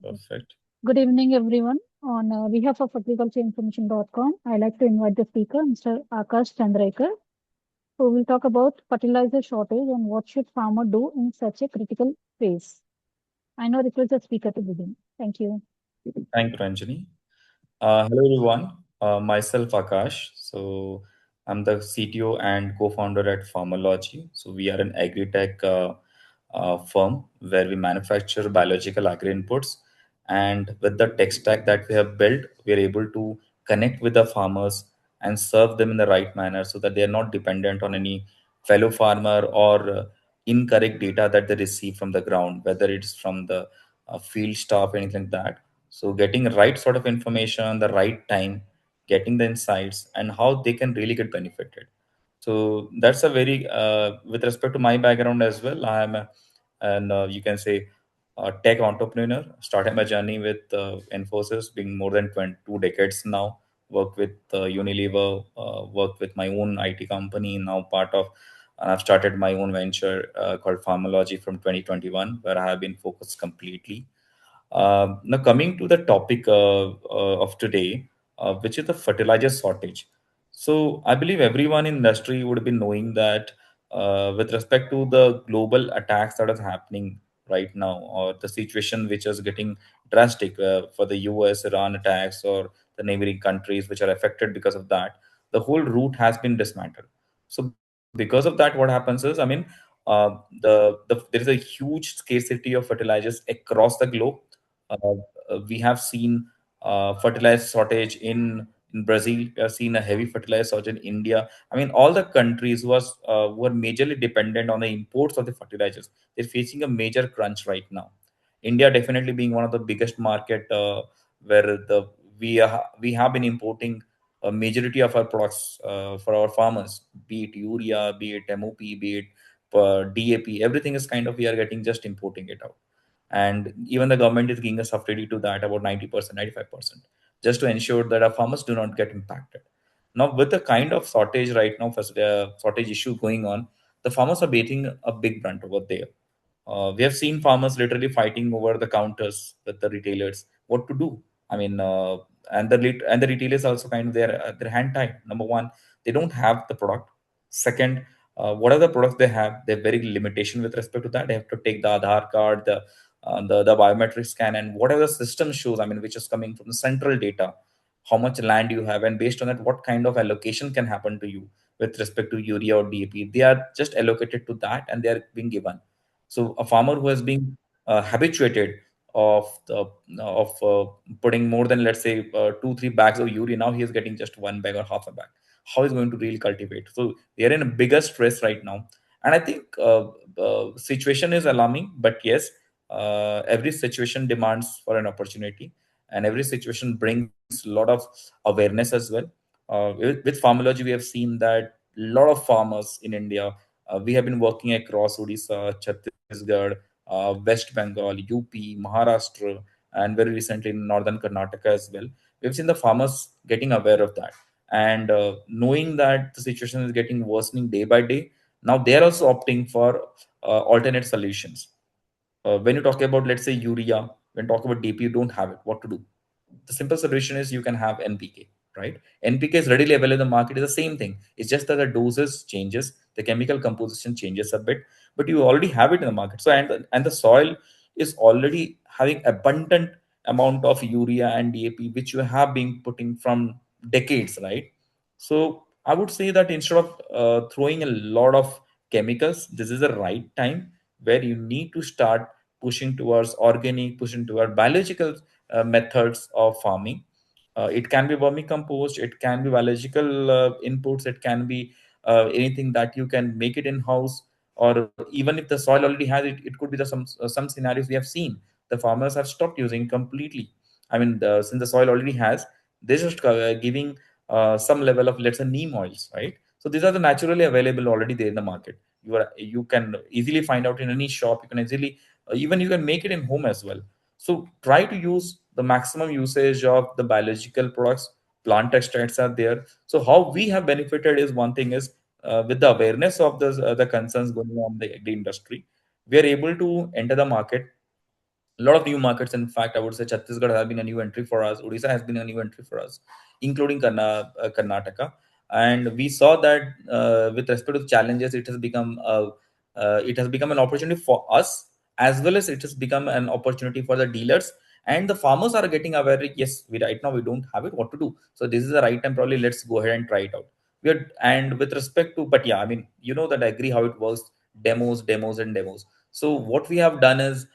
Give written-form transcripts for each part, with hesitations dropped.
Perfect. Good evening, everyone. On behalf of agricultureinformation.com, I'd like to invite the speaker, Mr. Akash Chandrakar, who will talk about fertilizer shortage and what should farmer do in such a critical phase. I now request the speaker to begin. Thank you. Thank you, Ranjani. Hello, everyone. Myself, Akash. So, I'm the CTO and co-founder at Farmology. So, we are an agri-tech firm where we manufacture biological agri inputs. And with the tech stack that we have built, we are able to connect with the farmers and serve them in the right manner so that they are not dependent on any fellow farmer or incorrect data that they receive from the ground, whether it's from the field staff, anything like that. So, getting the right sort of information, the right time, getting the insights, and how they can really get benefited. So that's a very, with respect to my background as well, I am and you can say a tech entrepreneur. Started my journey with Infosys, being more than 22 decades now. Worked with Unilever, worked with my own IT company. Now part of, and I've started my own venture called Farmology from 2021, where I have been focused completely. Now, coming to the topic of today, which is the fertilizer shortage. So, I believe everyone in industry would be knowing that with respect to the global attacks that is happening right now, or the situation which is getting drastic for the US, Iran attacks, or the neighboring countries which are affected because of that, the whole route has been dismantled. So, because of that, what happens is, there is a huge scarcity of fertilizers across the globe. uh, we have seen fertilizer shortage in Brazil. We have seen a heavy fertilizer shortage in India. I mean, all the countries were majorly dependent on the imports of the fertilizers. They're facing a major crunch right now. India definitely being one of the biggest market where we have been importing a majority of our products for our farmers, be it urea, be it MOP, be it DAP. Everything is kind of we are getting just importing it out, and even the government is giving a subsidy to that about 90%, 95%, just to ensure that our farmers do not get impacted. Now, with the kind of shortage right now, first shortage issue going on, the farmers are bearing a big brunt over there. We have seen farmers literally fighting over the counters with the retailers what to do. I mean, and the retailers also kind of their hand tied. Number one, they don't have the product. Second, what are the products they have? They're very limitation with respect to that. They have to take the Aadhaar card, the biometric scan, and whatever the system shows. I mean, which is coming from the central data, how much land you have, and based on that, what kind of allocation can happen to you with respect to urea or DAP. They are just allocated to that, and they are being given. So a farmer who has been habituated of putting more than, let's say, 2 3 bags of urea, now he is getting just one bag or half a bag. How is going to really cultivate? So they are in a bigger stress right now, and I think situation is alarming. But yes, every situation demands for an opportunity, and every situation brings a lot of awareness as well. With Farmology, we have seen that a lot of farmers in India, we have been working across Odisha, Chhattisgarh, West Bengal, UP, Maharashtra, and very recently in northern Karnataka as well. We've seen the farmers getting aware of that, and knowing that the situation is getting worsening day by day. Now they are also opting for alternate solutions. When you talk about, let's say, urea, when talk about DP, you don't have it. What to do? The simple solution is you can have NPK, right? NPK is readily available in the market. It's the same thing. It's just that the doses changes, the chemical composition changes a bit, but you already have it in the market. So and the soil is already having abundant amount of urea and DAP, which you have been putting from decades, right? So I would say that instead of throwing a lot of chemicals, this is the right time where you need to start pushing towards organic, pushing toward biological methods of farming. It can be vermicompost, it can be biological inputs, it can be anything that you can make it in house, or even if the soil already has it, it could be some scenarios we have seen. The farmers have stopped using completely. I mean, since the soil already has, they're just giving some level of, let's say, neem oils, right? So these are the naturally available already there in the market. You can easily find out in any shop. You can easily even you can make it in home as well. So try to use the maximum usage of the biological products. Plant extracts are there. So how we have benefited is one thing is with the awareness of the concerns going on in the agri industry, we are able to enter the market A lot of new markets. In fact, I would say Chhattisgarh has been a new entry for us. Odisha has been a new entry for us, including Karnataka. And we saw that with respect to the challenges, it has become an opportunity for us, as well as it has become an opportunity for the dealers, and the farmers are getting aware. Yes, we right now we don't have it. What to do? So this is the right time. Probably let's go ahead and try it out. We are, and with respect to, but yeah, I mean, you know that I agree how it works. Demos, demos, and demos. So what we have done is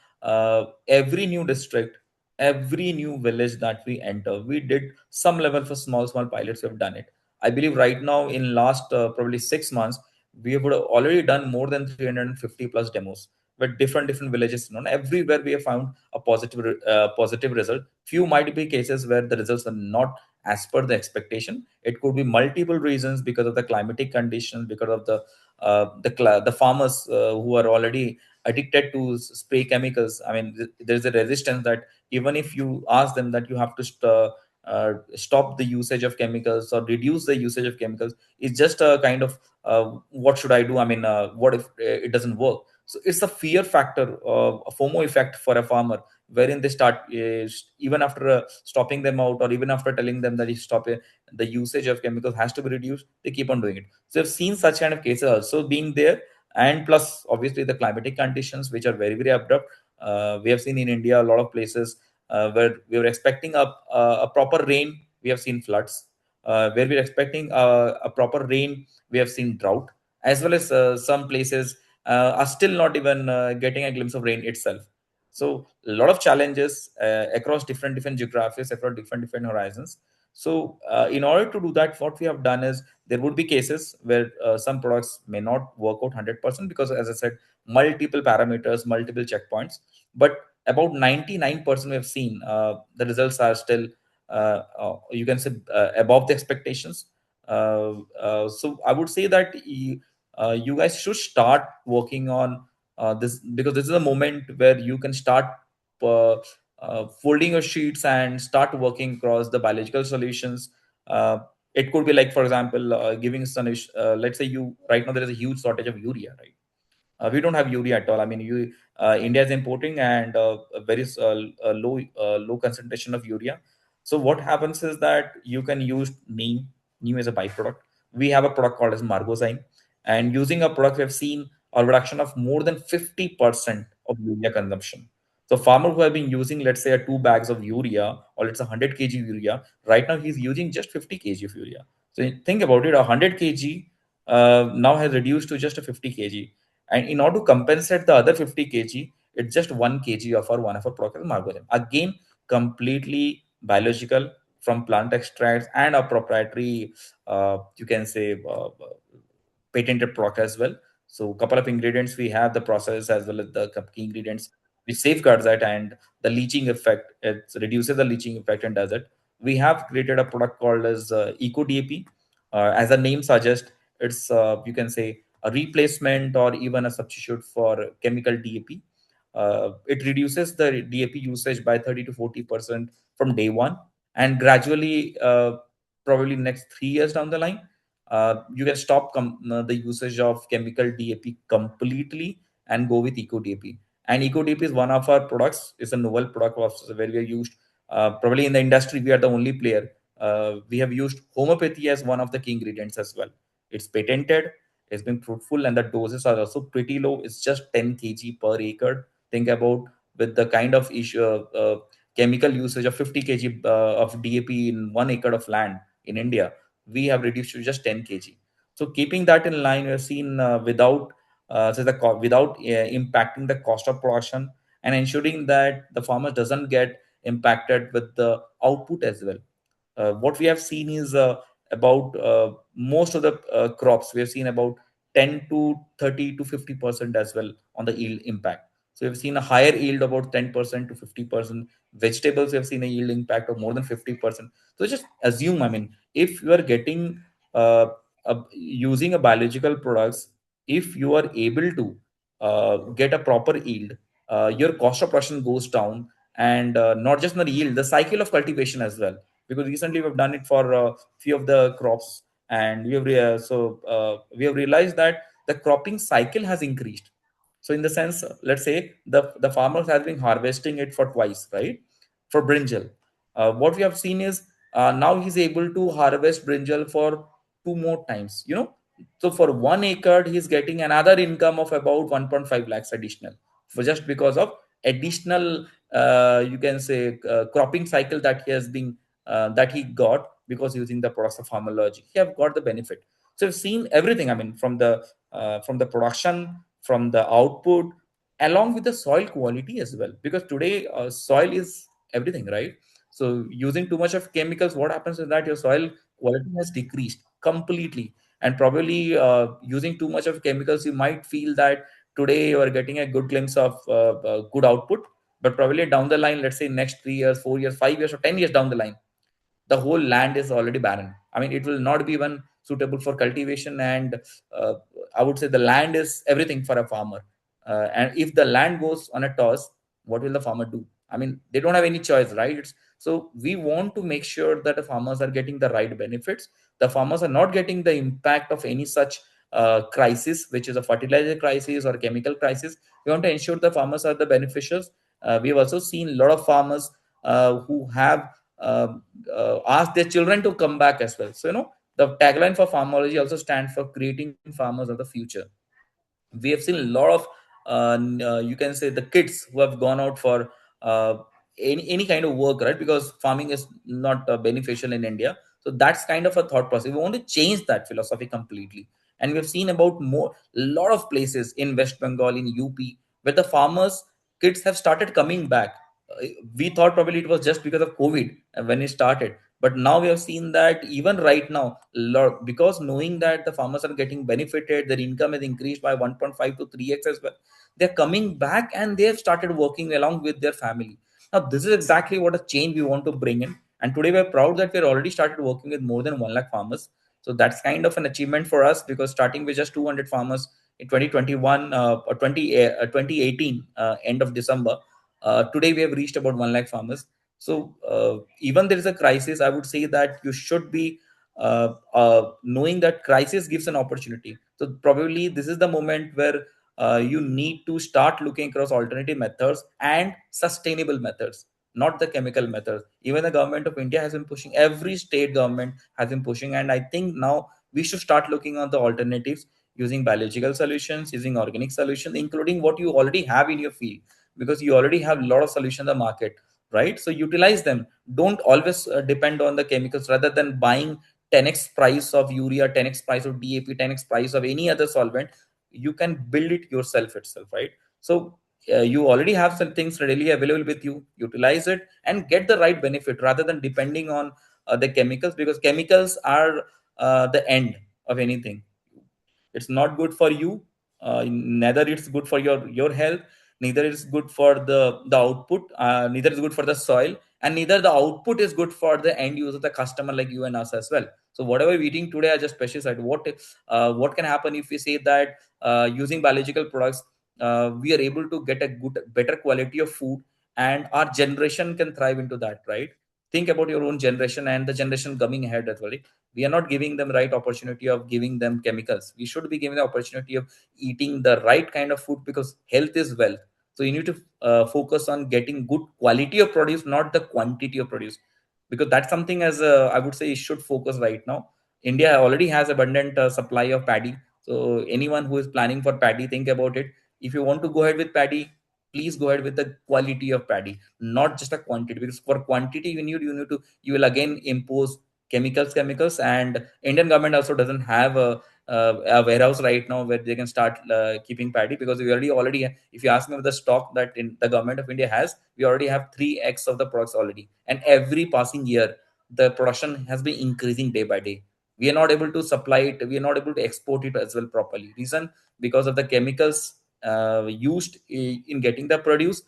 every new district, every new village that we enter, we did some level for small pilots. We have done it. I believe right now in last probably 6 months, we would have already done more than 350 plus demos with different villages. You know, everywhere we have found a positive result. Few might be cases where the results are not as per the expectation. It could be multiple reasons, because of the climatic conditions, because of the farmers who are already addicted to spray chemicals. I mean, there's a resistance that even if you ask them that you have to stop the usage of chemicals or reduce the usage of chemicals, it's just a kind of what should I do? I mean, what if it doesn't work? So it's a fear factor, a FOMO effect for a farmer, wherein they start even after stopping them out, or even after telling them that you stop it, the usage of chemicals has to be reduced, they keep on doing it. So I've seen such kind of cases also being there. And plus obviously the climatic conditions, which are very abrupt. We have seen in India a lot of places where we were expecting a proper rain, we have seen floods. Where we're expecting a proper rain, we have seen drought, as well as some places are still not even getting a glimpse of rain itself. So a lot of challenges across different geographies, across different horizons. So in order to do that, what we have done is, there would be cases where some products may not work out 100%, because as I said, multiple parameters, multiple checkpoints. But about 99% we have seen the results are still you can say above the expectations. So I would say that you guys should start working on this, because this is a moment where you can start uh, folding your sheets and start working across the biological solutions. uh, it could be like, for example, giving some let's say you right now there is a huge shortage of urea, right? We don't have urea at all. I mean, India is importing, and a very low concentration of urea. So what happens is that you can use neem as a byproduct. We have a product called as margozine, and using a product, we have seen a reduction of more than 50% of urea consumption. So farmer who have been using, let's say, a 2 bags of urea, or let's say 100 kg urea, right now he's using just 50 kg of urea. So you think about it, 100 kg now has reduced to just a 50 kg. And in order to compensate the other 50 kg, it's just 1 kg of our one of our product, margolin. Again, completely biological, from plant extracts, and a proprietary, you can say, patented product as well. So a couple of ingredients we have, the process as well as the key ingredients, which safeguards that, and the leaching effect, it reduces the leaching effect and does it. We have created a product called as Eco DAP. As the name suggests, it's you can say a replacement or even a substitute for chemical DAP. It reduces the DAP usage by 30 to 40% from day one, and gradually, probably next 3 years down the line, you can stop the usage of chemical DAP completely and go with Eco DAP. And Eco DAP is one of our products. It's a novel product where we are used. Probably in the industry, we are the only player. We have used homeopathy as one of the key ingredients as well. It's patented. It's been fruitful, and the doses are also pretty low. It's just 10 kg per acre. Think about, with the kind of chemical usage of 50 kg of DAP in 1 acre of land in India, we have reduced to just 10 kg. So keeping that in line, we have seen without impacting the cost of production, and ensuring that the farmer doesn't get impacted with the output as well. What we have seen is about most of the crops, we have seen about 10 to 30 to 50% as well on the yield impact. So we've seen a higher yield, about 10% to 50%. Vegetables, we have seen a yield impact of more than 50%. So just assume, I mean, if you are getting using a biological products, if you are able to get a proper yield, your cost of production goes down. And not just the yield, the cycle of cultivation as well, because recently we've done it for a few of the crops, and we have realized that the cropping cycle has increased. So in the sense, let's say the farmers has been harvesting it for twice, right? For brinjal, what we have seen is now he's able to harvest brinjal for two more times. So for 1 acre, he's getting another income of about 1.5 lakhs additional, for just because of additional, you can say, cropping cycle that he has been that he got because using the products of Farmology. He have got the benefit. So we've seen everything. I mean, from the production, from the output, along with the soil quality as well. Because today soil is everything, right? So using too much of chemicals, what happens is that your soil quality has decreased completely. And probably using too much of chemicals, you might feel that today you are getting a good glimpse of good output, but probably down the line, let's say next 3 years, 4 years, 5 years, or 10 years down the line, the whole land is already barren. I mean, it will not be even suitable for cultivation. And uh, I would say the land is everything for a farmer. And if the land goes on a toss, what will the farmer do? I mean, they don't have any choice, right? So we want to make sure that the farmers are getting the right benefits. The farmers are not getting the impact of any such crisis, which is a fertilizer crisis or a chemical crisis. We want to ensure the farmers are the beneficiaries. We've also seen a lot of farmers who have uh, ask their children to come back as well. So, the tagline for Farmology also stands for creating farmers of the future. We have seen a lot of, you can say, the kids who have gone out for uh, any kind of work, right? Because farming is not beneficial in India. So that's kind of a thought process. We want to change that philosophy completely. And we've seen about more, a lot of places in West Bengal, in UP, where the farmers kids have started coming back. We thought probably it was just because of COVID when it started, but now we have seen that even right now, because knowing that the farmers are getting benefited, their income has increased by 1.5 to 3x as well. They're coming back and they have started working along with their family. Now this is exactly what a change we want to bring in. And today we're proud that we're already started working with more than 1 lakh farmers. So that's kind of an achievement for us, because starting with just 200 farmers in 2021 or 2018 end of December, today we have reached about 1 lakh farmers. So even there is a crisis, I would say that you should be knowing that crisis gives an opportunity. So probably this is the moment where you need to start looking across alternative methods and sustainable methods, not the chemical methods. Even the government of India has been pushing, every state government has been pushing, and I think now we should start looking at the alternatives, using biological solutions, using organic solutions, including what you already have in your field, because you already have a lot of solutions in the market, right? So utilize them. Don't always depend on the chemicals. Rather than buying 10x price of urea, 10x price of DAP, 10x price of any other solvent, you can build it yourself itself, right? So you already have some things readily available with you. Utilize it and get the right benefit, rather than depending on the chemicals, because chemicals are the end of anything. It's not good for you. Neither it's good for your health, neither it's good for the output, neither is good for the soil, and neither the output is good for the end user, the customer like you and us as well. So whatever we're eating today, I just specified what can happen if we say that using biological products, we are able to get a good, better quality of food, and our generation can thrive into that, right? Think about your own generation and the generation coming ahead as well. We are not giving them right opportunity of giving them chemicals. We should be giving the opportunity of eating the right kind of food, because health is wealth. So you need to focus on getting good quality of produce, not the quantity of produce, because that's something, as I would say, it should focus right now. India already has abundant supply of paddy. So anyone who is planning for paddy, think about it. If you want to go ahead with paddy, please go ahead with the quality of paddy, not just a quantity, because for quantity you will again impose chemicals. And Indian government also doesn't have a warehouse right now where they can start keeping paddy, because we already, if you ask me, the stock that in the government of India has, we already have 3x of the products already, and every passing year the production has been increasing day by day. We are not able to supply it, we are not able to export it as well properly. Reason, because of the chemicals used in getting the produce.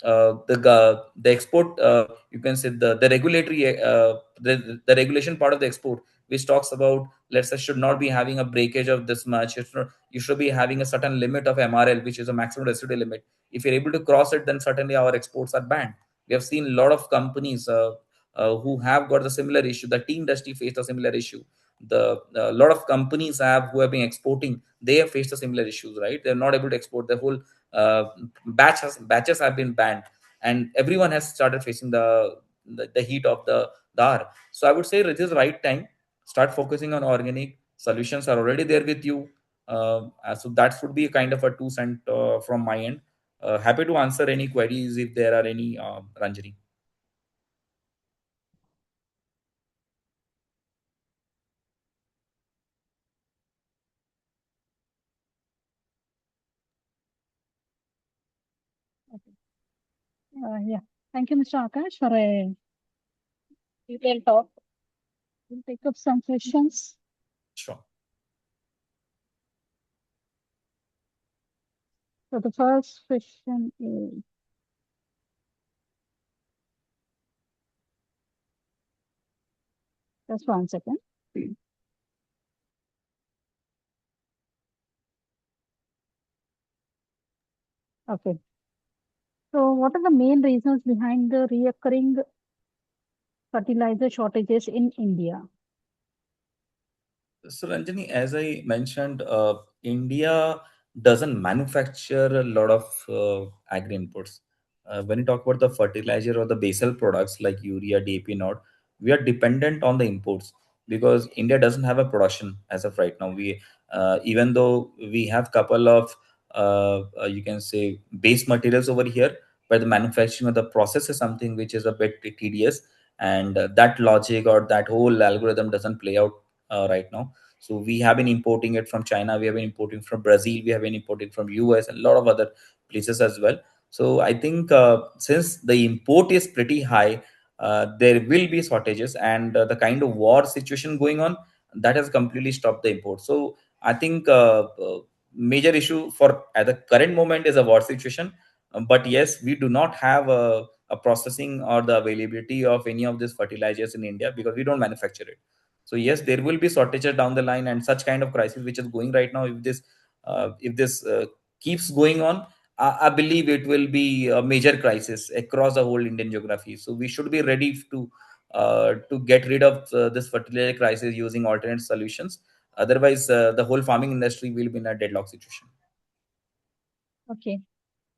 uh, the export, you can say, the regulatory, the regulation part of the export, which talks about, let's say, should not be having a breakage of this much. You should be having a certain limit of MRL, which is a maximum residue limit. If you're able to cross it, then certainly our exports are banned. We have seen a lot of companies who have got the similar issue. The tea industry faced a similar issue. The a lot of companies have who have been exporting, they have faced the similar issues, right? They're not able to export. The whole uh, batches have been banned, and everyone has started facing the heat of the hour. So I would say it is the right time. Start focusing on organic. Solutions are already there with you. So that would be a kind of a 2 cent from my end. Happy to answer any queries if there are any, Ranjani. Okay. Yeah. Thank you, Mr. Akash, for a detailed talk. We'll take up some questions. Sure. So the first question is, just 1 second. Okay. So what are the main reasons behind the reoccurring fertilizer shortages in India? So, Ranjani, as I mentioned, India doesn't manufacture a lot of agri inputs. When you talk about the fertilizer or the basal products like urea, DAP, not, we are dependent on the imports because India doesn't have a production as of right now. We even though we have couple of you can say base materials over here, but the manufacturing of the process is something which is a bit tedious, and that logic or that whole algorithm doesn't play out right now. So we have been importing it from China, we have been importing from Brazil, we have been importing from US and a lot of other places as well. So I think since the import is pretty high, there will be shortages, and the kind of war situation going on, that has completely stopped the import. So I think major issue for at the current moment is a war situation. But yes, we do not have a processing or the availability of any of these fertilizers in India because we don't manufacture it. So yes, there will be shortages down the line, and such kind of crisis which is going right now, if this keeps going on, I believe it will be a major crisis across the whole Indian geography. So we should be ready to get rid of this fertilizer crisis using alternate solutions. Otherwise, the whole farming industry will be in a deadlock situation. Okay.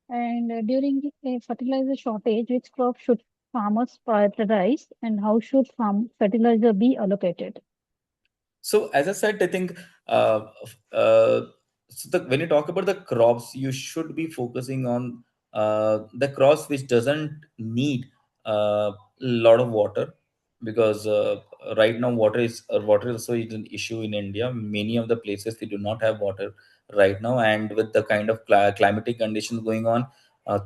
And during a fertilizer shortage, which crop should farmers prioritize and how should farm fertilizer be allocated? So as I said, I think uh, uh, when you talk about the crops, you should be focusing on the crops which doesn't need a lot of water, because right now water is also is an issue in India. Many of the places we do not have water right now, and with the kind of climatic conditions going on,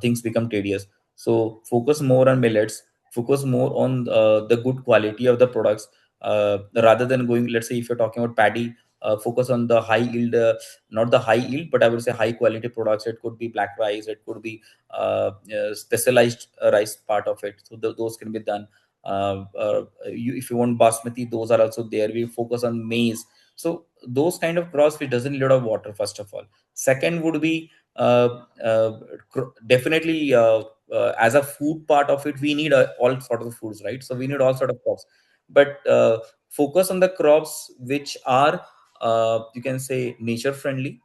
things become tedious. So focus more on millets, focus more on the good quality of the products, rather than going, let's say if you're talking about paddy, focus on the high yield, not the high yield, but I would say high quality products. It could be black rice, it could be specialized rice part of it, so those can be done. If you want basmati, those are also there. We focus on maize. So those kind of crops which doesn't need a lot of water, first of all. Second would be definitely as a food part of it, we need all sort of foods, right? So we need all sort of crops, but focus on the crops which are, you can say, nature friendly.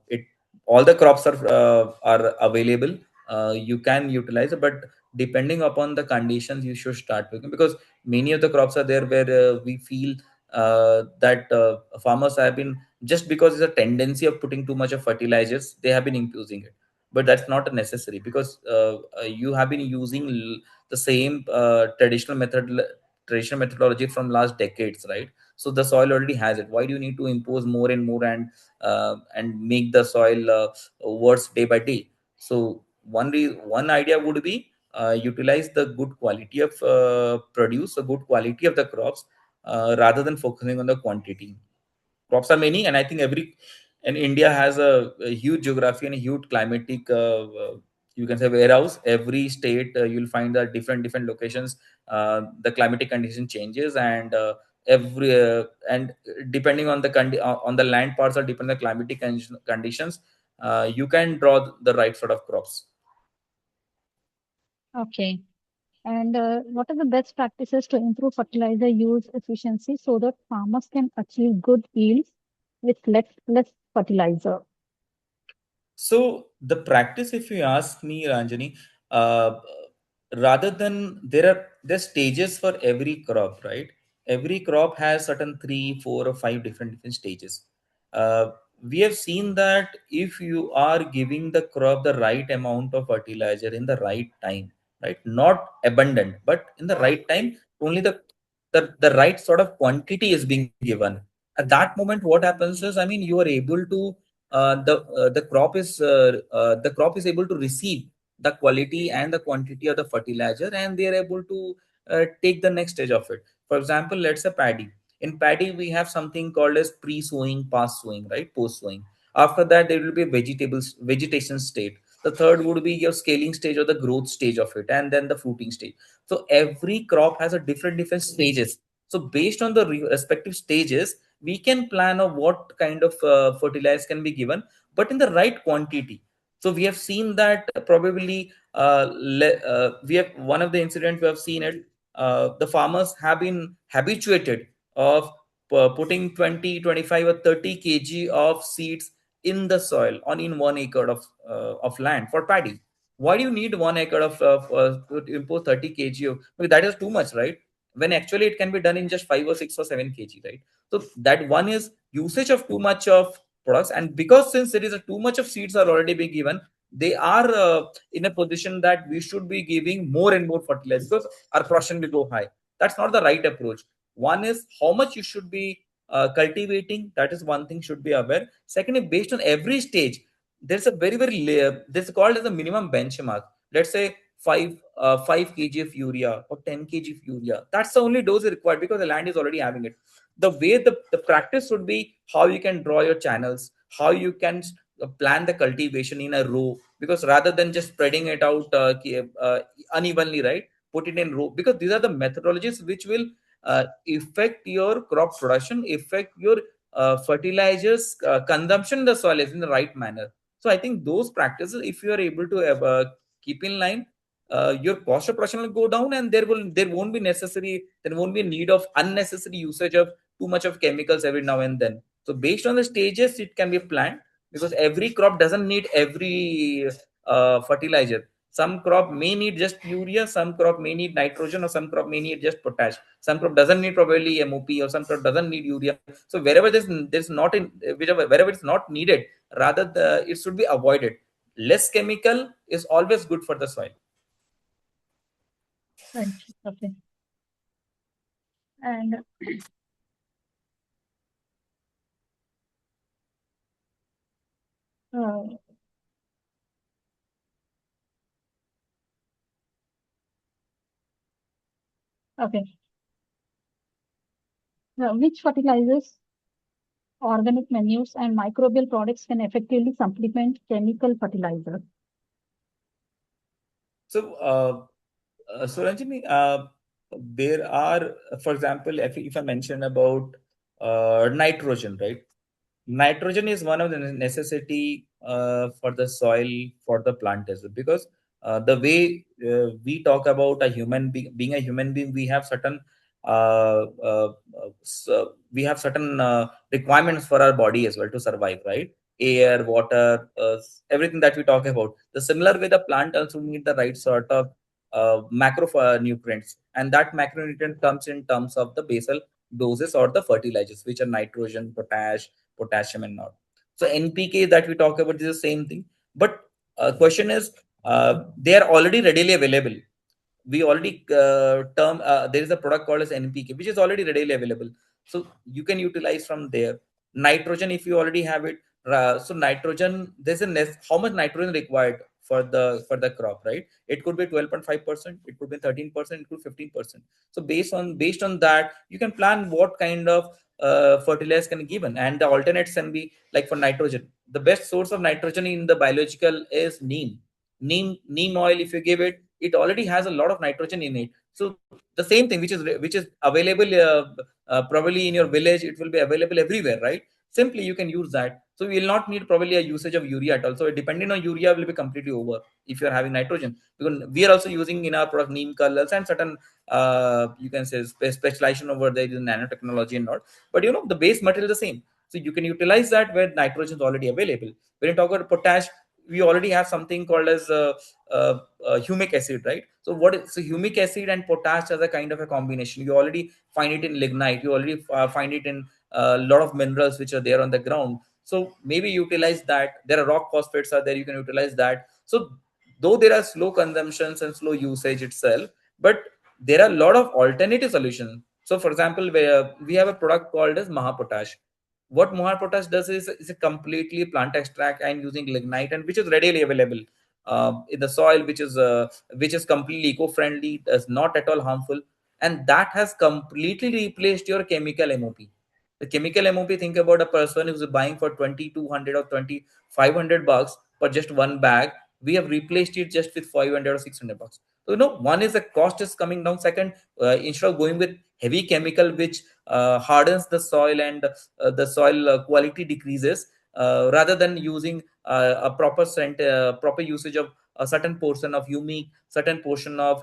It All the crops are available, you can utilize it, but depending upon the conditions you should start working, because many of the crops are there where we feel that farmers have been, just because it's a tendency of putting too much of fertilizers, they have been infusing it. But that's not necessary, because you have been using the same traditional methodology from last decades, right? So the soil already has it. Why do you need to impose more and more, and make the soil worse day by day? So one idea would be utilize the good quality of produce, the good quality of the crops, rather than focusing on the quantity. Crops are many, and I think every and India has a huge geography and a huge climatic, you can say, warehouse. Every state, you'll find the different locations, the climatic condition changes, and every and depending on on the land parts, or depending on the climatic conditions, you can draw the right sort of crops. Okay. And what are the best practices to improve fertilizer use efficiency so that farmers can achieve good yields with less fertilizer? So the practice, if you ask me, Ranjani, uh, rather than there's stages for every crop, right? Every crop has certain three, four, or five different stages. Uh, we have seen that if you are giving the crop the right amount of fertilizer in the right time, right, not abundant, but in the right time, only the right sort of quantity is being given. At that moment, what happens is, I mean, you are able to the crop is able to receive the quality and the quantity of the fertilizer, and they are able to take the next stage of it. For example, let's say paddy. In paddy we have something called as pre-sowing, past sowing, right, post sowing. After that there will be vegetables vegetation state. The third would be your scaling stage or the growth stage of it, and then the fruiting stage. So every crop has a different stages. So based on the respective stages, we can plan of what kind of fertilizer can be given, but in the right quantity. So we have seen that probably we have one of the incidents we have seen it. The farmers have been habituated of putting 20, 25, or 30 kg of seeds in the soil on in 1 acre of land for paddy. Why do you need 1 acre to impose 30 kg of, because that is too much, right? When actually it can be done in just 5 or 6 or 7 kg, right? So that one is usage of too much of products, and because since there is a too much of seeds are already being given, they are in a position that we should be giving more and more fertilizer because our production will go high. That's not the right approach. One is how much you should be cultivating. That is one thing should be aware. Secondly, based on every stage, there's a very this is called as a minimum benchmark. Let's say 5 kg of urea or 10 kg of urea. That's the only dose required because the land is already having it. The way the practice would be how you can draw your channels, how you can plan the cultivation in a row, because rather than just spreading it out unevenly, right, put it in row, because these are the methodologies which will affect your crop production, affect your fertilizers consumption in the soil is in the right manner. So I think those practices, if you are able to keep in line, your cost of production will go down, and there won't be necessary, there won't be a need of unnecessary usage of too much of chemicals every now and then. So based on the stages, it can be planned, because every crop doesn't need every fertilizer. Some crop may need just urea, some crop may need nitrogen, or some crop may need just potash. Some crop doesn't need probably MOP, or some crop doesn't need urea. So there's not in wherever it's not needed, rather it should be avoided. Less chemical is always good for the soil. Right. Okay. And uh, okay. Which fertilizers, organic manures, and microbial products can effectively supplement chemical fertilizer? So, Ranjini, there are, for example, if I mention about nitrogen, right? Nitrogen is one of the necessity for the soil, for the plant as well, because the way we talk about a being a human being, we have certain we have certain requirements for our body as well to survive, right? Air, water, everything that we talk about. The similar way, the plant also need the right sort of macro nutrients, and that macronutrient comes in terms of the basal doses or the fertilizers, which are nitrogen, potassium, and not. So NPK that we talk about is the same thing. But question is, they are already readily available. We already there is a product called as NPK, which is already readily available. So you can utilize from there. Nitrogen, if you already have it, so nitrogen, there's how much nitrogen required for the crop, right? It could be 12.5%, it could be 13%, it could be 15%. So based on that, you can plan what kind of fertilizer can be given, and the alternates can be like for nitrogen. The best source of nitrogen in the biological is neem oil. If you give it, it already has a lot of nitrogen in it. So the same thing, which is available probably in your village, it will be available everywhere, right? simply you can use that. So we will not need probably a usage of urea at all. So depending on urea will be completely over if you are having nitrogen, because we are also using in our product neem kernels and certain you can say specialization over there in nanotechnology and not. But the base material is the same, so you can utilize that where nitrogen is already available. When you talk about potash, we already have something called as humic acid, right? So what is so humic acid and potash as a kind of a combination? You already find it in lignite. You already find it in a lot of minerals which are there on the ground. So maybe utilize that. There are rock phosphates are there. You can utilize that. So though there are slow consumptions and slow usage itself, but there are a lot of alternative solutions. So for example, where we have a product called as Mahapotash. What Mahapotash does is a completely plant extract and using lignite, and which is readily available in the soil, which is completely eco-friendly, does not at all harmful, and that has completely replaced your chemical MOP. The chemical MOP, think about a person who's buying for 2,200 or 2,500 bucks for just one bag. We have replaced it just with 500 or 600 bucks. So one is the cost is coming down. Second, instead of going with heavy chemical which hardens the soil and the soil quality decreases, rather than using a proper usage of a certain portion of humic, certain portion of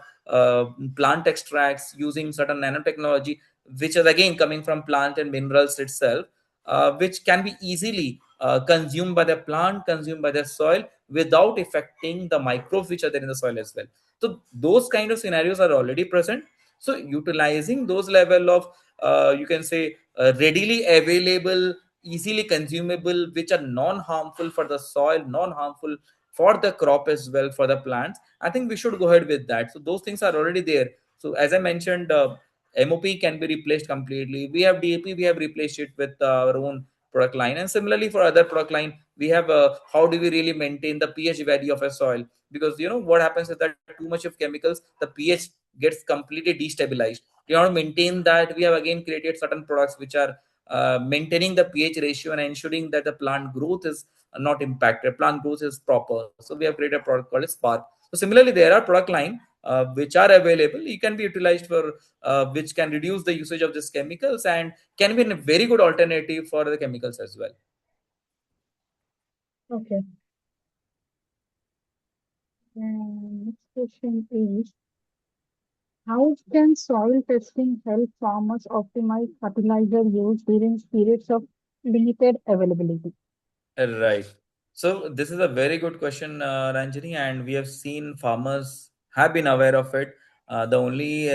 plant extracts, using certain nanotechnology, which is again coming from plant and minerals itself, which can be easily consumed by the plant, consumed by the soil without affecting the microbes which are there in the soil as well. So those kind of scenarios are already present. So utilizing those level of you can say readily available, easily consumable, which are non-harmful for the soil, non-harmful for the crop as well, for the plants, I think we should go ahead with that. So those things are already there. So as I mentioned, MOP can be replaced completely. We have DAP, we have replaced it with our own product line. And similarly for other product line, we have how do we really maintain the pH value of a soil? Because what happens is that too much of chemicals, the pH gets completely destabilized. We want to maintain that. We have again created certain products which are maintaining the pH ratio and ensuring that the plant growth is not impacted, plant growth is proper. So we have created a product called Spark. So similarly, there are product line which are available. You can be utilized for which can reduce the usage of these chemicals and can be a very good alternative for the chemicals as well. Okay. Next question is, how can soil testing help farmers optimize fertilizer use during periods of limited availability? Right. So this is a very good question, Ranjani, and we have seen farmers have been aware of it. The only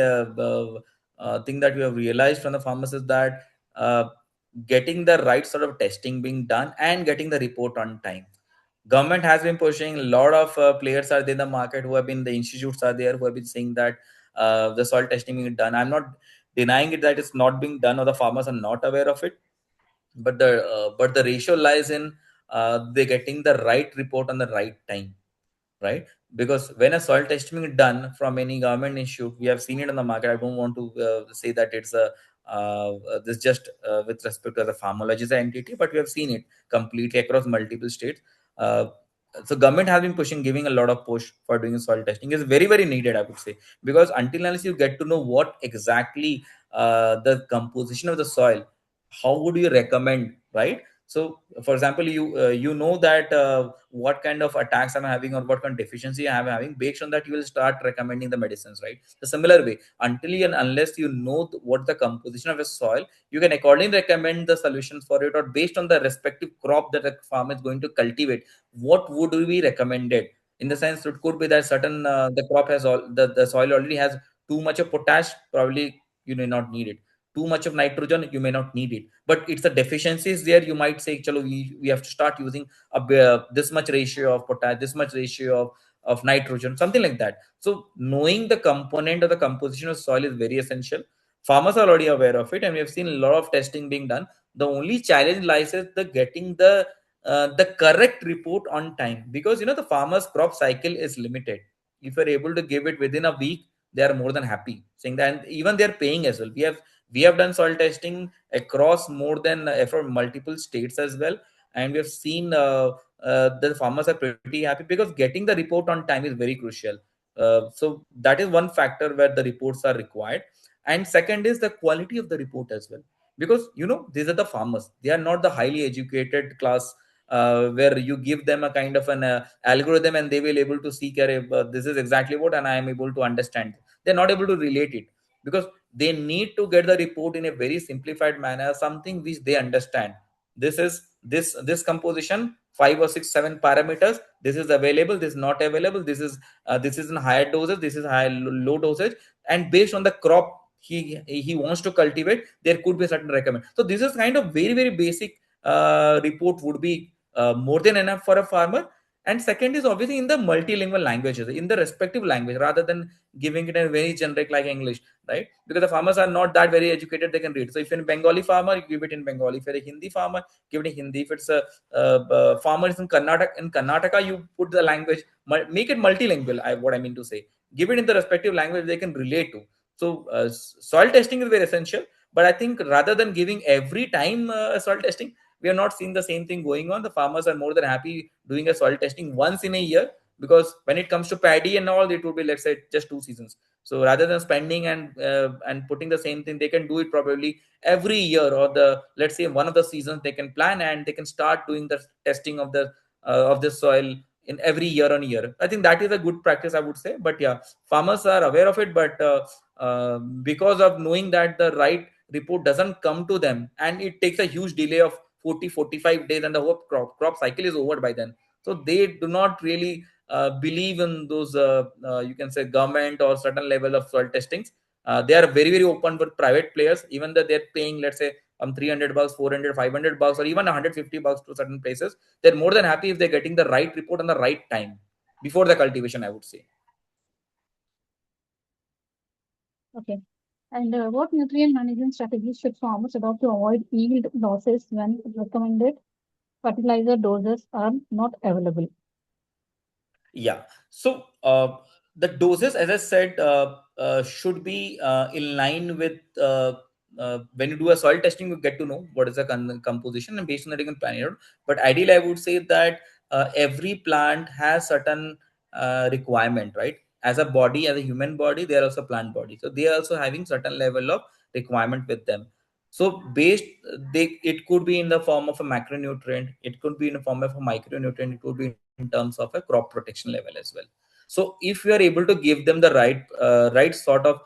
thing that we have realized from the farmers is that getting the right sort of testing being done and getting the report on time. Government has been pushing. A lot of players are there in the market who have been, the institutes are there who have been saying that the soil testing being done. I'm not denying it that it's not being done or the farmers are not aware of it, but the ratio lies in they getting the right report on the right time, right? Because when a soil testing is done from any government issue, we have seen it on the market. I don't want to say that it's a this just with respect to the Farmology as an entity, but we have seen it completely across multiple states. Uh, so government has been pushing, giving a lot of push for doing soil testing is very very needed, I would say, because until unless you get to know what exactly the composition of the soil, how would you recommend, right? So for example, you know that what kind of attacks I'm having or what kind of deficiency I'm having. Based on that, you will start recommending the medicines, right? The similar way, until and unless you know what the composition of a soil, you can accordingly recommend the solutions for it, or based on the respective crop that the farmer is going to cultivate, what would be recommended. In the sense, it could be that certain the crop has all the soil already has too much of potash, probably you may not need it. Too much of nitrogen, you may not need it, but it's the deficiencies there. You might say, chalo, we have to start using this much ratio of potash, this much ratio of nitrogen, something like that. So knowing the component or the composition of soil is very essential. Farmers are already aware of it, and we have seen a lot of testing being done. The only challenge lies in the getting the correct report on time, because the farmer's crop cycle is limited. If you're able to give it within a week, they are more than happy saying that, and even they're paying as well. We have done soil testing across more than for multiple states as well, and we have seen the farmers are pretty happy because getting the report on time is very crucial. So that is one factor where the reports are required, and second is the quality of the report as well, because these are the farmers. They are not the highly educated class, where you give them a kind of an algorithm and they will able to see, this is exactly what, and I am able to understand. They're not able to relate it, because they need to get the report in a very simplified manner, something which they understand. This is this composition, five or six seven parameters, this is available, this is not available, this is in higher doses, this is high low dosage, and based on the crop he wants to cultivate, there could be a certain recommend. So this is kind of very very basic report would be more than enough for a farmer. And second is obviously in the multilingual languages, in the respective language, rather than giving it a very generic like English, right? Because the farmers are not that very educated, they can read. So if you're a Bengali farmer, you give it in Bengali. If you're a Hindi farmer, give it in Hindi. If it's a farmer is in Karnataka, you put the language, make it multilingual. What I mean to say, give it in the respective language they can relate to. So soil testing is very essential. But I think rather than giving every time soil testing, we are not seeing the same thing going on. The farmers are more than happy doing a soil testing once in a year, because when it comes to paddy and all, it would be, let's say, just 2 seasons. So rather than spending and putting the same thing, they can do it probably every year, or the, let's say, one of the seasons they can plan, and they can start doing the testing of the soil in every year on year. I think that is a good practice, I would say. But yeah, farmers are aware of it, but because of knowing that the right report doesn't come to them, and it takes a huge delay of 40-45 days, and the whole crop cycle is over by then. So they do not really believe in those you can say government or certain level of soil testings. They are very very open for private players, even though they're paying, let's say, $300, 400, $500, or even $150 to certain places. They're more than happy if they're getting the right report on the right time before the cultivation, I would say. Okay. And what nutrient management strategies should farmers adopt to avoid yield losses when recommended fertilizer doses are not available? Yeah. So the doses, as I said, should be in line with when you do a soil testing, you get to know what is the composition, and based on that you can plan it out. But ideally, I would say that every plant has certain requirement, right? As a body, as a human body, they are also plant body, so they are also having certain level of requirement with them. So based, it could be in the form of a macronutrient, it could be in the form of a micronutrient, it could be in terms of a crop protection level as well. So if you are able to give them the right sort of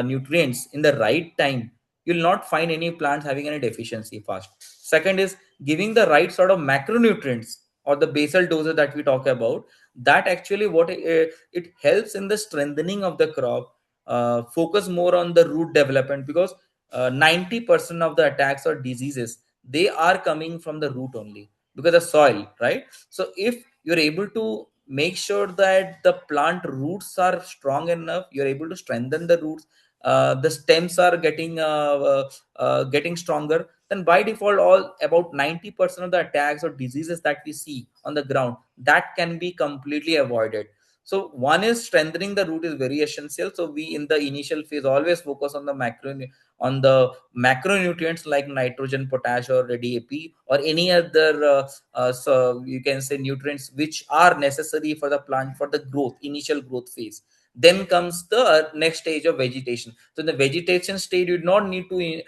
nutrients in the right time, you'll not find any plants having any deficiency fast. Second is giving the right sort of macronutrients, or the basal doses that we talk about. That actually what it helps in the strengthening of the crop. Focus more on the root development, because 90% of the attacks or diseases, they are coming from the root only, because the soil, right? So if you're able to make sure that the plant roots are strong enough, you're able to strengthen the roots, the stems are getting stronger, then by default all about 90% of the attacks or diseases that we see on the ground, that can be completely avoided. So one is strengthening the root is very essential. So we in the initial phase always focus on the macronutrients like nitrogen, potash, or DAP, or any other so you can say nutrients which are necessary for the plant for the growth, initial growth phase. Then comes the next stage of vegetation. So in the vegetation stage, you do not need to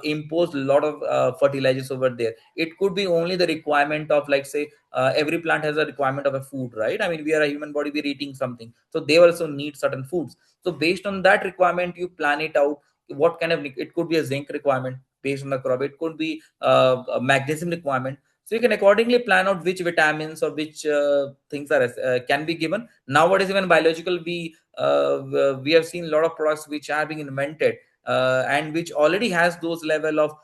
impose a lot of fertilizers over there. It could be only the requirement of, like, say, every plant has a requirement of a food, right? I mean, we are a human body, we're eating something, so they also need certain foods. So based on that requirement, you plan it out. What kind of, it could be a zinc requirement based on the crop, it could be a magnesium requirement. So you can accordingly plan out which vitamins or which things are can be given. Nowadays, even biological, we have seen a lot of products which are being invented, and which already has those level of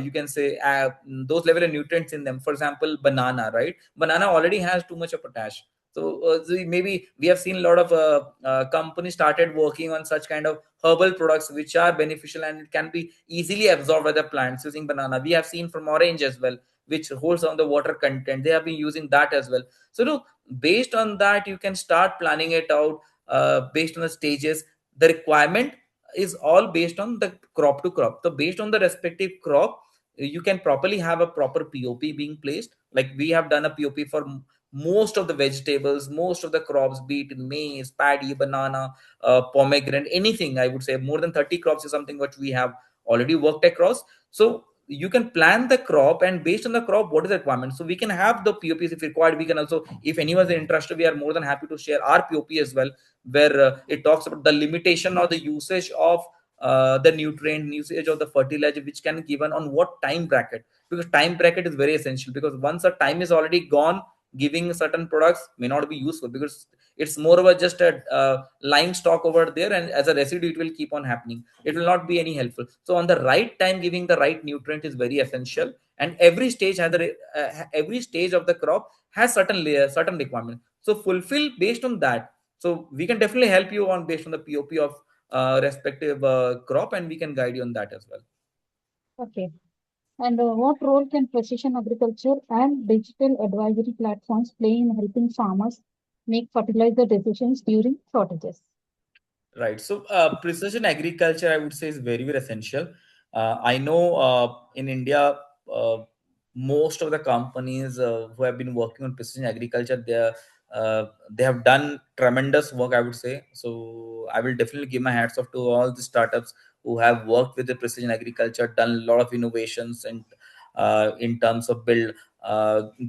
you can say those level of nutrients in them. For example, banana, right? Banana already has too much of potash. So maybe we have seen a lot of companies started working on such kind of herbal products which are beneficial, and it can be easily absorbed by the plants using banana. We have seen from orange as well, which holds on the water content. They have been using that as well. So look, based on that, you can start planning it out based on the stages. The requirement is all based on the crop to crop. So based on the respective crop, you can properly have a proper POP being placed. Like we have done a POP for most of the vegetables, most of the crops, be it maize, paddy, banana, pomegranate, anything. I would say more than 30 crops is something which we have already worked across. So you can plan the crop, and based on the crop, what is the requirement. So we can have the POPs if required. We can also, if anyone is interested, we are more than happy to share our POP as well, where it talks about the limitation or the usage of the nutrient, usage of the fertilizer, which can given on what time bracket, because time bracket is very essential, because once a time is already gone, giving certain products may not be useful, because it's more of a just a lying stock over there, and as a residue it will keep on happening. It will not be any helpful. So on the right time, giving the right nutrient is very essential. And every stage has every stage of the crop has certain layer, certain requirement, so fulfill based on that. So we can definitely help you on based on the POP of respective crop, and we can guide you on that as well. Okay. And what role can precision agriculture and digital advisory platforms play in helping farmers make fertilizer decisions during shortages? Right. So, precision agriculture, I would say, is very, very essential. I know in India, most of the companies who have been working on precision agriculture, they have done tremendous work, I would say. So, I will definitely give my hats off to all the startups who have worked with the precision agriculture, done a lot of innovations, and in terms of build,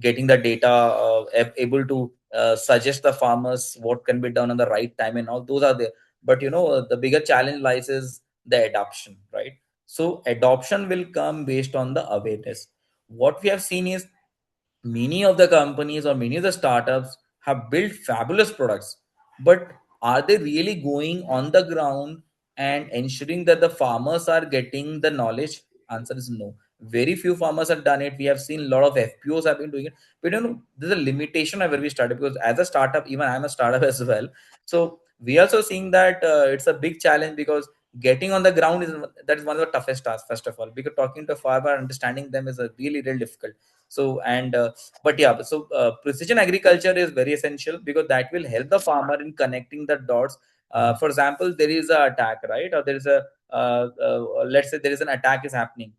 getting the data, able to suggest the farmers what can be done on the right time, and all those are there. But the bigger challenge lies is the adoption, right? So adoption will come based on the awareness. What we have seen is many of the companies or many of the startups have built fabulous products, but are they really going on the ground and ensuring that the farmers are getting the knowledge? Answer is no. Very few farmers have done it. We have seen a lot of FPOs have been doing it, but there's a limitation of where we started, because as a startup, even I'm a startup as well. So we also seeing that it's a big challenge, because getting on the ground is, that is one of the toughest tasks, first of all, because talking to a farmer, understanding them is a really really difficult. So and but yeah, so precision agriculture is very essential, because that will help the farmer in connecting the dots. For example, there is a attack, right? Or there is a let's say there is an attack is happening.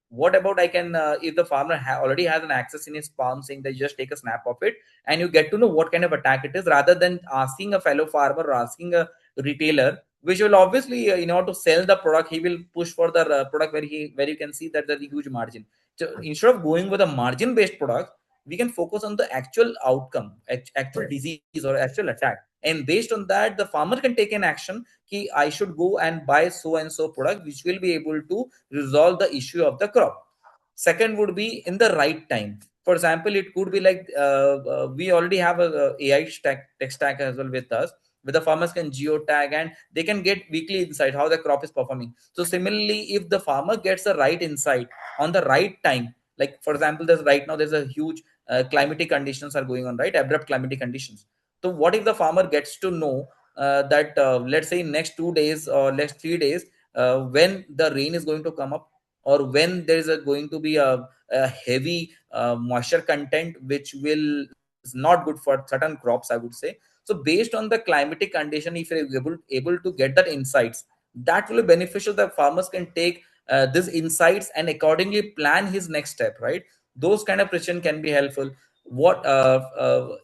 What about I can, if the farmer already has an access in his palm, saying that you just take a snap of it, and you get to know what kind of attack it is, rather than asking a fellow farmer or asking a retailer, which will obviously, in order to sell the product, he will push for the product where you can see that there's a huge margin. So instead of going with a margin based product, we can focus on the actual outcome, actual disease or actual attack, and based on that, the farmer can take an action. Ki I should go and buy so and so product, which will be able to resolve the issue of the crop. Second would be in the right time. For example, it could be like we already have a AI tech stack as well with us, where the farmers can geotag and they can get weekly insight how the crop is performing. So similarly, if the farmer gets the right insight on the right time, like for example, there's right now there's a huge climatic conditions are going on, right? Abrupt climatic conditions. So what if the farmer gets to know that let's say next 2 days or next 3 days, when the rain is going to come up, or when there is going to be a heavy moisture content, which will is not good for certain crops, I would say. So based on the climatic condition, if you're able to get that insights, that will be beneficial. The farmers can take these insights and accordingly plan his next step, right? Those kind of precision can be helpful. What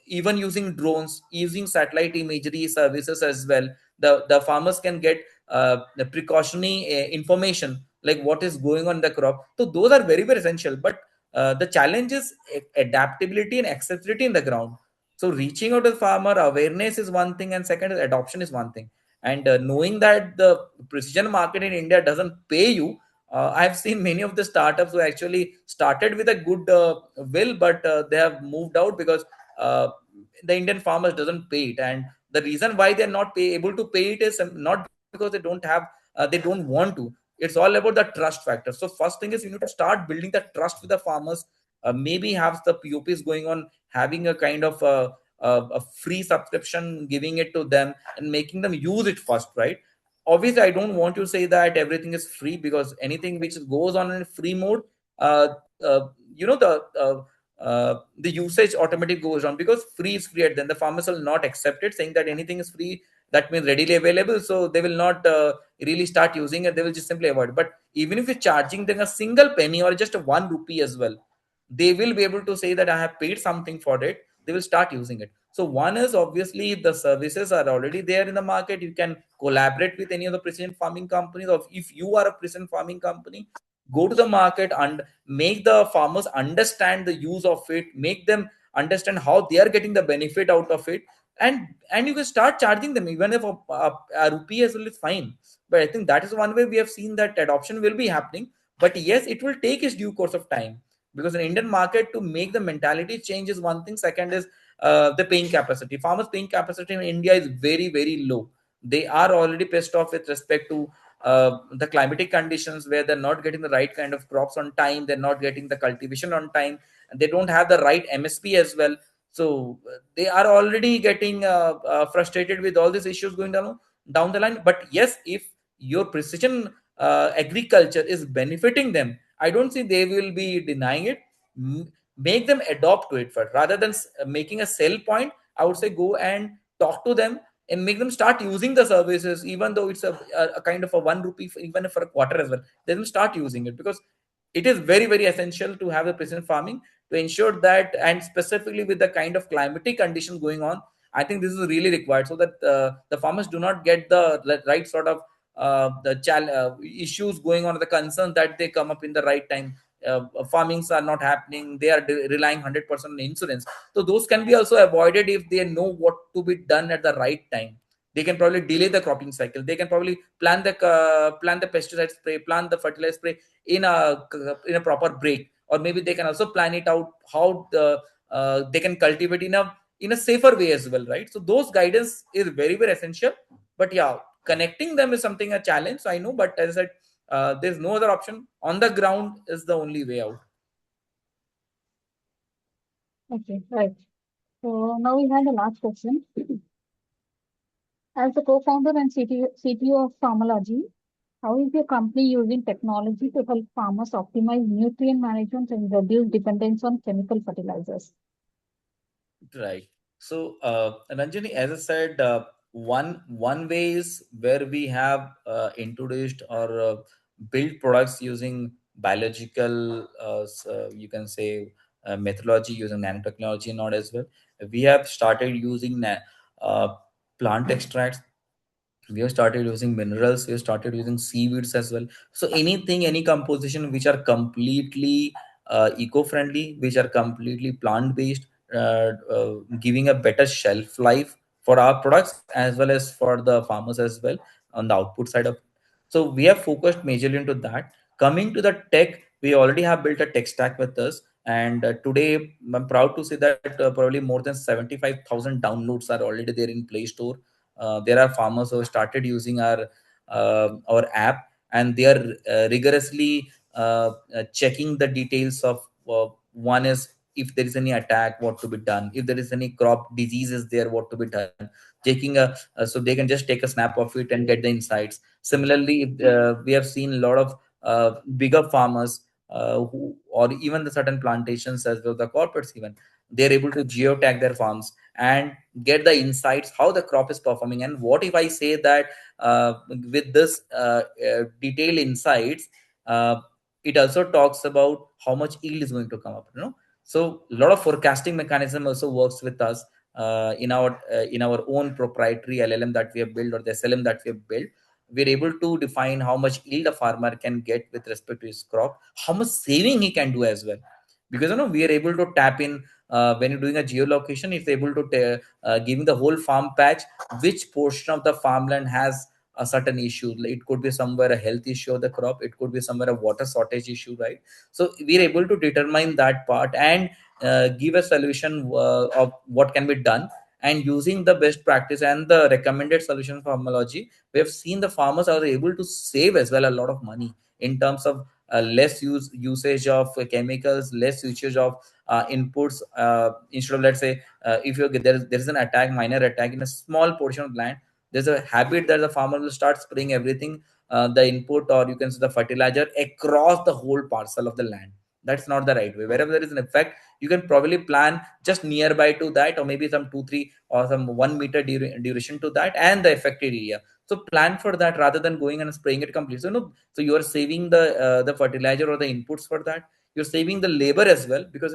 even using drones, using satellite imagery services as well, the farmers can get the precautionary information, like what is going on in the crop. So those are very very essential. But the challenge is adaptability and accessibility in the ground. So reaching out to the farmer, awareness is one thing, and second is adoption is one thing. And knowing that the precision market in India doesn't pay you, I've seen many of the startups who actually started with a good will, but they have moved out because uh, the Indian farmers doesn't pay it. And the reason why they're not able to pay it is not because they don't have, they don't want to. It's all about the trust factor. So first thing is you need to start building the trust with the farmers. Maybe have the POPs going on, having a kind of a free subscription, giving it to them and making them use it first, right? Obviously, I don't want to say that everything is free, because anything which goes on in free mode, uh, uh, you know the usage automatically goes down, because free is free. At then the farmers will not accept it, saying that anything is free, that means readily available, so they will not really start using it. They will just simply avoid it. But even if you're charging them a single penny or just a 1 rupee as well, they will be able to say that I have paid something for it. They will start using it. So one is obviously the services are already there in the market. You can collaborate with any of the precision farming companies, or if you are a precision farming company, go to the market and make the farmers understand the use of it, make them understand how they are getting the benefit out of it. And you can start charging them even if a rupee as well is fine. But I think that is one way we have seen that adoption will be happening. But yes, it will take its due course of time, because in Indian market, to make the mentality change is one thing. Second is the paying capacity. Farmers paying capacity in India is very very low. They are already pissed off with respect to the climatic conditions, where they're not getting the right kind of crops on time, they're not getting the cultivation on time, and they don't have the right MSP as well. So they are already getting frustrated with all these issues going down the line. But yes, if your precision agriculture is benefiting them, I don't see they will be denying it. Make them adopt to it first, rather than making a sell point. I would say go and talk to them and make them start using the services, even though it's a kind of a 1 rupee, even for a quarter as well. Let them start using it, because it is very very essential to have the precision farming, to ensure that, and specifically with the kind of climatic conditions going on, I think this is really required, so that the farmers do not get the right sort of issues going on, the concerns that they come up in the right time. Farmings are not happening, they are relying 100% on insurance. So those can be also avoided if they know what to be done at the right time. They can probably delay the cropping cycle, they can probably plan the pesticide spray, plan the fertilizer spray in a proper break, or maybe they can also plan it out how they can cultivate in a safer way as well, right? So those guidance is very very essential. But yeah, connecting them is something a challenge, I know, but as I said, there's no other option. On the ground is the only way out. Okay, right. So now we have the last question. As the co-founder and CTO of Farmology, how is your company using technology to help farmers optimize nutrient management and reduce dependence on chemical fertilizers? Right. So, Ranjani, as I said, one way is where we have introduced or built products using biological, you can say, methodology, using nanotechnology, not as well. We have started using uh, plant extracts, we have started using minerals, we have started using seaweeds as well. So anything, any composition which are completely eco-friendly, which are completely plant-based, giving a better shelf life for our products as well as for the farmers as well, on the output side of. So we have focused majorly into that. Coming to the tech, we already have built a tech stack with us, and today I'm proud to say that probably more than 75,000 downloads are already there in Play Store. There are farmers who have started using our app, and they are rigorously checking the details of, one is, if there is any attack, what to be done, if there is any crop diseases there, what to be done, taking so they can just take a snap of it and get the insights. Similarly, if, we have seen a lot of bigger farmers or even the certain plantations as well, the corporates even, they're able to geotag their farms and get the insights how the crop is performing. And what if I say that with this detailed insights, uh, it also talks about how much yield is going to come up. So a lot of forecasting mechanism also works with us in our own proprietary LLM that we have built, or the SLM that we have built. We're able to define how much yield a farmer can get with respect to his crop, how much saving he can do as well. Because we are able to tap in, when you're doing a geolocation, it's able to giving the whole farm patch which portion of the farmland has a certain issue. Like, it could be somewhere a health issue of the crop, it could be somewhere a water shortage issue, right? So we're able to determine that part and give a solution of what can be done. And using the best practice and the recommended solution formology, we have seen the farmers are able to save as well a lot of money in terms of less usage of chemicals, less usage of inputs. Instead of, let's say, if you there is an attack, minor attack in a small portion of land, there's a habit that the farmer will start spraying everything, the input, or you can say the fertilizer, across the whole parcel of the land. That's not the right way. Wherever there is an effect, you can probably plan just nearby to that, or maybe some 2 3 or some 1 meter duration to that and the affected area. So plan for that rather than going and spraying it completely. So no, so you are saving the fertilizer or the inputs for that. You're saving the labor as well, because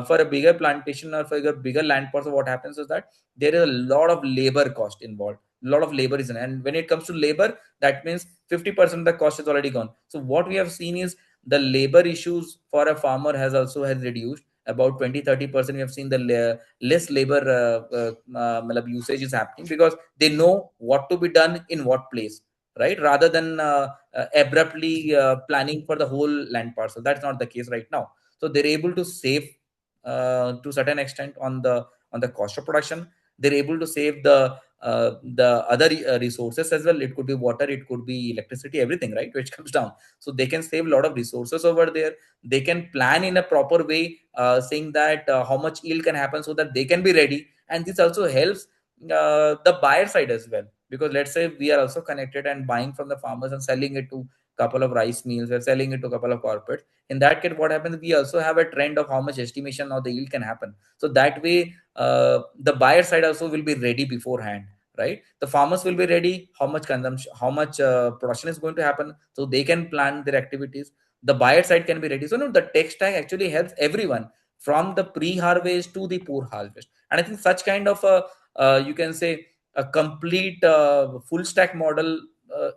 for a bigger plantation or for a bigger land parcel, what happens is that there is a lot of labor cost involved. A lot of labor is in, and when it comes to labor, that means 50% of the cost is already gone. So what we have seen is the labor issues for a farmer has reduced about 20-30%. We have seen the less labor usage is happening, because they know what to be done in what place, right, rather than abruptly planning for the whole land parcel. That's not the case right now. So they're able to save to certain extent on the cost of production. They're able to save the other resources as well. It could be water, it could be electricity, everything, right, which comes down. So they can save a lot of resources over there. They can plan in a proper way, saying that how much yield can happen, so that they can be ready. And this also helps the buyer side as well, because let's say we are also connected and buying from the farmers and selling it to couple of rice mills, or selling it to a couple of corporates. In that case, what happens, we also have a trend of how much estimation of the yield can happen. So that way, the buyer side also will be ready beforehand, right? The farmers will be ready how much consumption, how much production is going to happen, so they can plan their activities. The buyer side can be ready. So no, the tech stack actually helps everyone, from the pre-harvest to the post-harvest. And I think such kind of a you can say a complete full stack model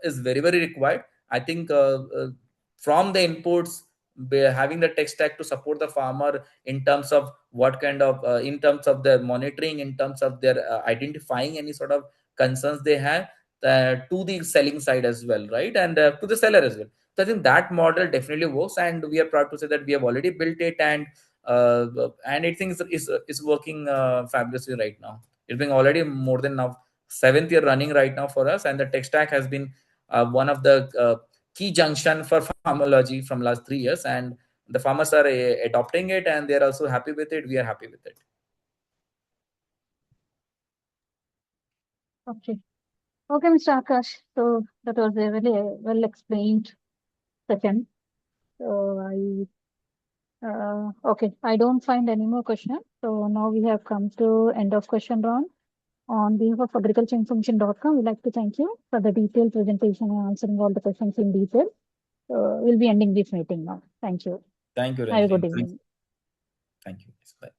is very very required. I think from the inputs, having the tech stack to support the farmer in terms of what kind of in terms of their monitoring, in terms of their identifying any sort of concerns they have, to the selling side as well, right, and to the seller as well. So I think that model definitely works, and we are proud to say that we have already built it, and I think is working fabulously right now. It's been already more than now seventh year running right now for us, and the tech stack has been one of the key junction for Farmology from last 3 years, and the farmers are adopting it, and they are also happy with it. We are happy with it. Okay. Okay, Mr. Akash. So that was a really well explained session. So okay, I don't find any more questions. So now we have come to end of question round. On behalf of agricultureinformation.com, we'd like to thank you for the detailed presentation and answering all the questions in detail. We'll be ending this meeting now. Thank you. Thank you, Have a Ranjini. good Thanks. evening. Thank you. Bye.